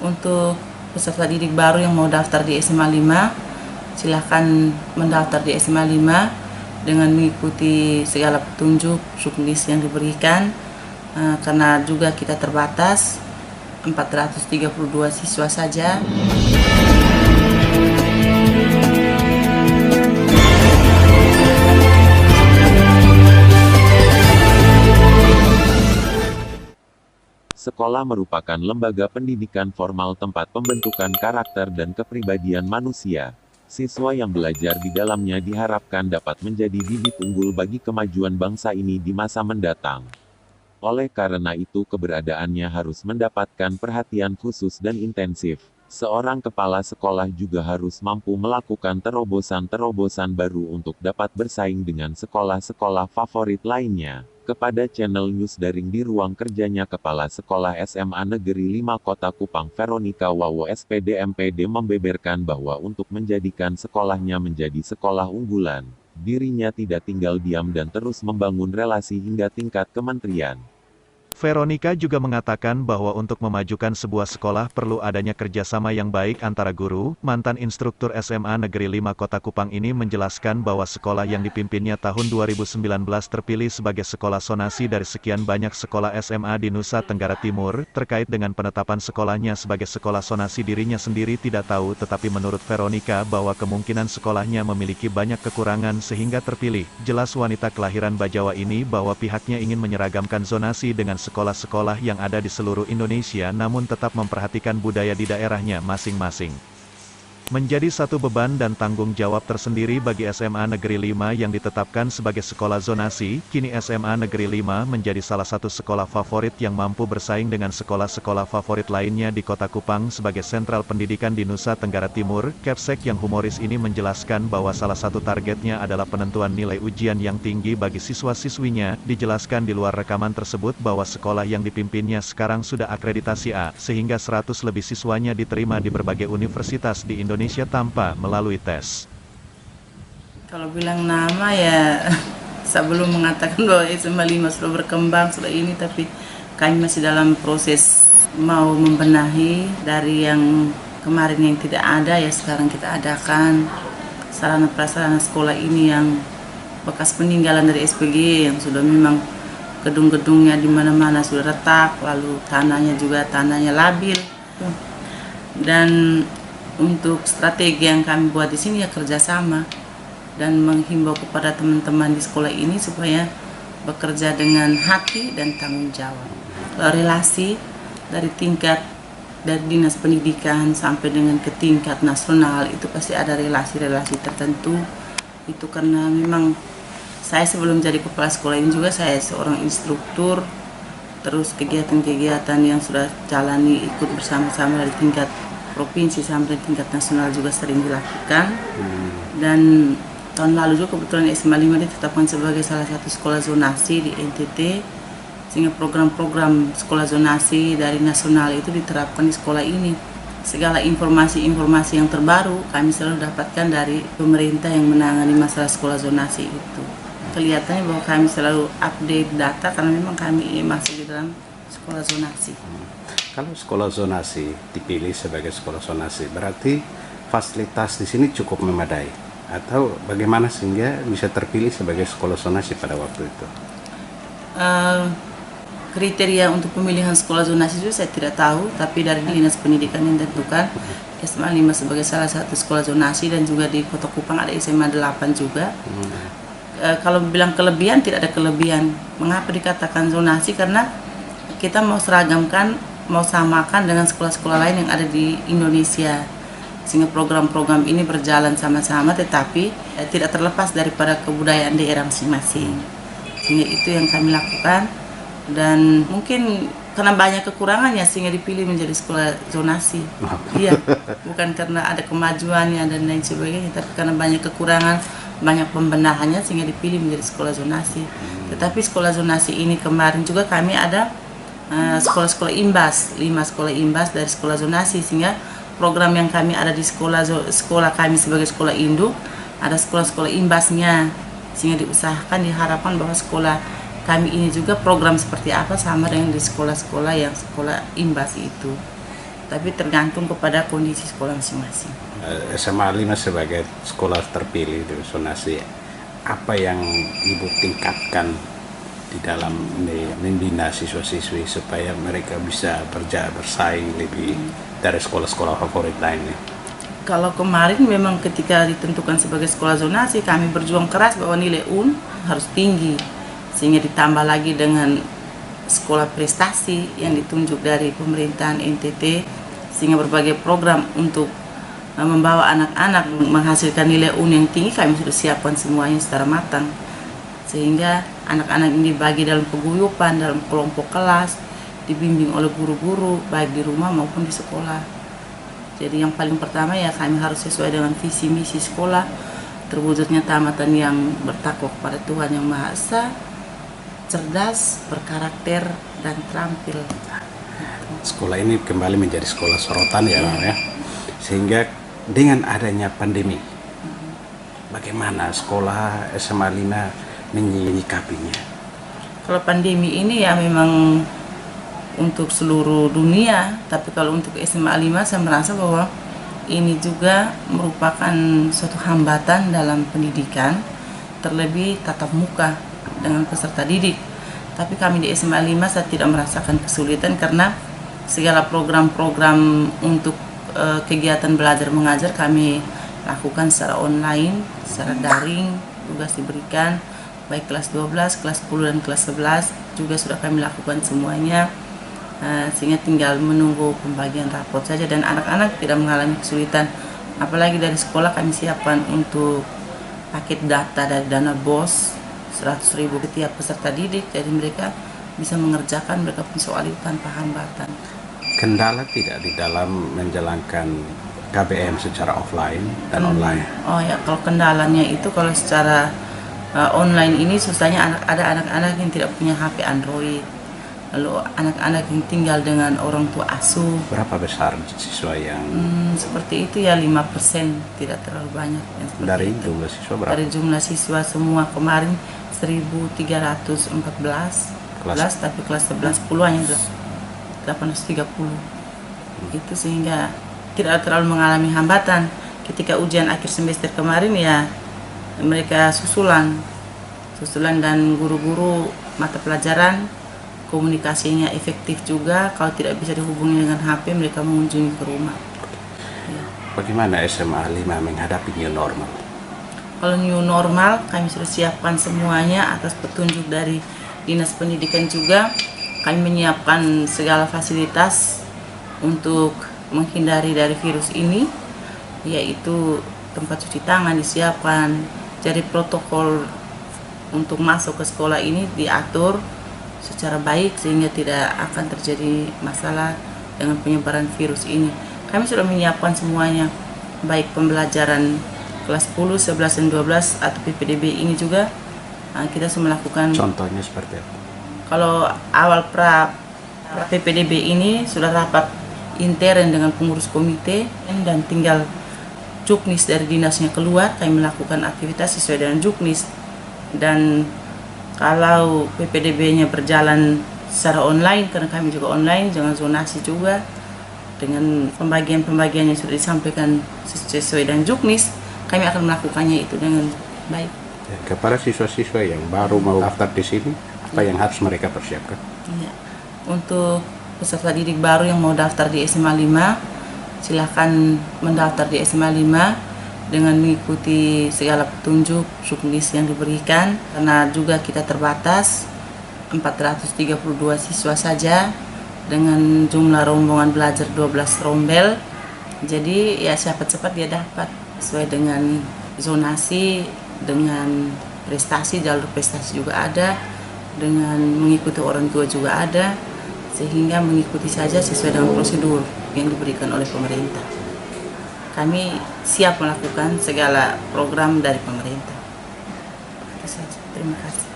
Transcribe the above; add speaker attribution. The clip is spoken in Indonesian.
Speaker 1: Untuk peserta didik baru yang mau daftar di SMA 5, silahkan mendaftar di SMA 5 dengan mengikuti segala petunjuk checklist yang diberikan, karena juga kita terbatas 432 siswa saja.
Speaker 2: Sekolah merupakan lembaga pendidikan formal tempat pembentukan karakter dan kepribadian manusia. Siswa yang belajar di dalamnya diharapkan dapat menjadi bibit unggul bagi kemajuan bangsa ini di masa mendatang. Oleh karena itu keberadaannya harus mendapatkan perhatian khusus dan intensif. Seorang kepala sekolah juga harus mampu melakukan terobosan-terobosan baru untuk dapat bersaing dengan sekolah-sekolah favorit lainnya. Kepada channel News Daring di ruang kerjanya Kepala Sekolah SMA Negeri 5 Kota Kupang Veronica Wawo SPD MPD membeberkan bahwa untuk menjadikan sekolahnya menjadi sekolah unggulan, dirinya tidak tinggal diam dan terus membangun relasi hingga tingkat kementerian.
Speaker 3: Veronica juga mengatakan bahwa untuk memajukan sebuah sekolah perlu adanya kerjasama yang baik antara guru. Mantan instruktur SMA Negeri 5 Kota Kupang ini menjelaskan bahwa sekolah yang dipimpinnya tahun 2019 terpilih sebagai sekolah sonasi dari sekian banyak sekolah SMA di Nusa Tenggara Timur. Terkait dengan penetapan sekolahnya sebagai sekolah sonasi dirinya sendiri tidak tahu, tetapi menurut Veronica bahwa kemungkinan sekolahnya memiliki banyak kekurangan sehingga terpilih. Jelas wanita kelahiran Bajawa ini bahwa pihaknya ingin menyeragamkan zonasi dengan sekolah-sekolah yang ada di seluruh Indonesia namun tetap memperhatikan budaya di daerahnya masing-masing. Menjadi satu beban dan tanggung jawab tersendiri bagi SMA Negeri 5 yang ditetapkan sebagai sekolah zonasi, kini SMA Negeri 5 menjadi salah satu sekolah favorit yang mampu bersaing dengan sekolah-sekolah favorit lainnya di Kota Kupang sebagai sentral pendidikan di Nusa Tenggara Timur. Kapsek yang humoris ini menjelaskan bahwa salah satu targetnya adalah penentuan nilai ujian yang tinggi bagi siswa-siswinya. Dijelaskan di luar rekaman tersebut bahwa sekolah yang dipimpinnya sekarang sudah akreditasi A, sehingga 100 lebih siswanya diterima di berbagai universitas di Indonesia tanpa melalui tes.
Speaker 1: Kalau bilang nama ya, sebelum mengatakan bahwa SMA 5 sudah berkembang, sudah ini, tapi kami masih dalam proses mau membenahi dari yang kemarin yang tidak ada, ya sekarang kita adakan sarana prasarana sekolah ini yang bekas peninggalan dari SPG, yang sudah memang gedung-gedungnya di mana-mana sudah retak, lalu tanahnya labil. Dan untuk strategi yang kami buat di sini ya kerjasama dan menghimbau kepada teman-teman di sekolah ini supaya bekerja dengan hati dan tanggung jawab. Relasi dari tingkat dari dinas pendidikan sampai dengan ke tingkat nasional itu pasti ada relasi-relasi tertentu. Itu karena memang saya sebelum jadi kepala sekolah ini juga saya seorang instruktur, terus kegiatan-kegiatan yang sudah jalani ikut bersama-sama dari tingkat provinsi sampai tingkat nasional juga sering dilakukan. Dan tahun lalu juga kebetulan SMA 5 ditetapkan sebagai salah satu sekolah zonasi di NTT, sehingga program-program sekolah zonasi dari nasional itu diterapkan di sekolah ini. Segala informasi-informasi yang terbaru kami selalu dapatkan dari pemerintah yang menangani masalah sekolah zonasi itu. Kelihatannya bahwa kami selalu update data karena memang kami masih di dalam sekolah zonasi.
Speaker 4: Kalau sekolah zonasi dipilih sebagai sekolah zonasi, berarti fasilitas di sini cukup memadai, atau bagaimana sehingga bisa terpilih sebagai sekolah zonasi pada waktu itu?
Speaker 1: Kriteria untuk pemilihan sekolah zonasi itu saya tidak tahu, tapi dari dinas pendidikan yang ditentukan SMA 5 sebagai salah satu sekolah zonasi, dan juga di Kota Kupang ada SMA 8 juga. Kalau bilang kelebihan, tidak ada kelebihan. Mengapa dikatakan zonasi? Karena kita mau seragamkan, mau samakan dengan sekolah-sekolah lain yang ada di Indonesia, sehingga program-program ini berjalan sama-sama tetapi tidak terlepas daripada kebudayaan daerah masing-masing. Sehingga itu yang kami lakukan, dan mungkin karena banyak kekurangannya sehingga dipilih menjadi sekolah zonasi. Iya, bukan karena ada kemajuannya dan lain sebagainya, tapi karena banyak kekurangan, banyak pembenahannya sehingga dipilih menjadi sekolah zonasi. Tetapi sekolah zonasi ini kemarin juga kami ada sekolah-sekolah imbas, 5 sekolah imbas dari sekolah zonasi, sehingga program yang kami ada di sekolah kami sebagai sekolah induk ada sekolah-sekolah imbasnya, sehingga diusahakan, diharapkan bahwa sekolah kami ini juga program seperti apa sama dengan di sekolah-sekolah yang sekolah imbas itu. tapi tergantung kepada kondisi sekolah masing-masing.
Speaker 4: SMA 5 sebagai sekolah terpilih di zonasi, apa yang Ibu tingkatkan di dalam membina siswa-siswi supaya mereka bisa bersaing lebih dari sekolah-sekolah favorit lainnya?
Speaker 1: Kalau kemarin memang ketika ditentukan sebagai sekolah zonasi, kami berjuang keras bahwa nilai UN harus tinggi, sehingga ditambah lagi dengan sekolah prestasi yang ditunjuk dari pemerintahan NTT, sehingga berbagai program untuk membawa anak-anak menghasilkan nilai UN yang tinggi kami sudah siapkan semuanya secara matang, sehingga anak-anak ini dibagi dalam paguyuban, dalam kelompok kelas, dibimbing oleh guru-guru baik di rumah maupun di sekolah. Jadi yang paling pertama ya kami harus sesuai dengan visi misi sekolah, terwujudnya tamatan yang bertakwa kepada Tuhan Yang Maha Esa, cerdas, berkarakter, dan terampil.
Speaker 4: Sekolah ini kembali menjadi sekolah sorotan ya, ya. Sehingga dengan adanya pandemi, bagaimana sekolah SMA 5 menyikapinya?
Speaker 1: Kalau pandemi ini ya memang untuk seluruh dunia, tapi kalau untuk SMA 5 saya merasa bahwa ini juga merupakan suatu hambatan dalam pendidikan, terlebih tatap muka dengan peserta didik. Tapi kami di SMA 5 saya tidak merasakan kesulitan karena segala program-program untuk kegiatan belajar mengajar kami lakukan secara online, secara daring, tugas diberikan baik kelas 12, kelas 10 dan kelas 11 juga sudah kami lakukan semuanya, sehingga tinggal menunggu pembagian rapot saja dan anak-anak tidak mengalami kesulitan. Apalagi dari sekolah kami siapkan untuk paket data dari dana BOS 100.000 ke tiap peserta didik, jadi mereka bisa mengerjakan mereka pun soal itu tanpa hambatan.
Speaker 4: Kendala tidak di dalam menjalankan KBM secara offline dan online?
Speaker 1: Oh ya, kalau kendalanya itu kalau secara online ini susahnya ada anak-anak yang tidak punya HP Android, lalu anak-anak yang tinggal dengan orang tua asuh.
Speaker 4: Berapa besar siswa yang
Speaker 1: seperti itu ya 5%, tidak terlalu banyak yang
Speaker 4: dari
Speaker 1: itu.
Speaker 4: jumlah siswa berapa?
Speaker 1: Dari jumlah siswa semua kemarin 1.314 tapi kelas 11 10 hanya 830. Itu sehingga tidak terlalu mengalami hambatan. Ketika ujian akhir semester kemarin ya mereka susulan dan guru-guru mata pelajaran komunikasinya efektif juga. Kalau tidak bisa dihubungi dengan HP, mereka mengunjungi ke rumah. Ya.
Speaker 4: Bagaimana SMA 5 menghadapi new normal?
Speaker 1: Kalau new normal kami sudah siapkan semuanya atas petunjuk dari Dinas Pendidikan juga. Kami menyiapkan segala fasilitas untuk menghindari dari virus ini, yaitu tempat cuci tangan disiapkan, jadi protokol untuk masuk ke sekolah ini diatur secara baik sehingga tidak akan terjadi masalah dengan penyebaran virus ini. Kami sudah menyiapkan semuanya, baik pembelajaran kelas 10, 11, dan 12 atau PPDB ini juga kita sudah melakukan.
Speaker 4: Contohnya seperti apa?
Speaker 1: Kalau awal pra PPDB ini sudah rapat intern dengan pengurus komite dan tinggal juknis dari dinasnya keluar, kami melakukan aktivitas sesuai dengan juknis. Dan kalau PPDB-nya berjalan secara online, karena kami juga online, jangan zonasi juga, dengan pembagian-pembagian yang sudah disampaikan sesuai dengan juknis, kami akan melakukannya itu dengan baik.
Speaker 4: Kepada siswa-siswa yang baru mau daftar di sini, apa yang harus mereka persiapkan?
Speaker 1: Ya. Untuk peserta didik baru yang mau daftar di SMA 5, silahkan mendaftar di SMA 5 dengan mengikuti segala petunjuk juknis yang diberikan, karena juga kita terbatas 432 siswa saja dengan jumlah rombongan belajar 12 rombel. Jadi ya cepat-cepat dia dapat sesuai dengan zonasi, dengan prestasi, jalur prestasi juga ada, dengan mengikuti orang tua juga ada, sehingga mengikuti saja sesuai dengan prosedur yang diberikan oleh pemerintah. Kami siap melakukan segala program dari pemerintah. Itu saja. Terima kasih.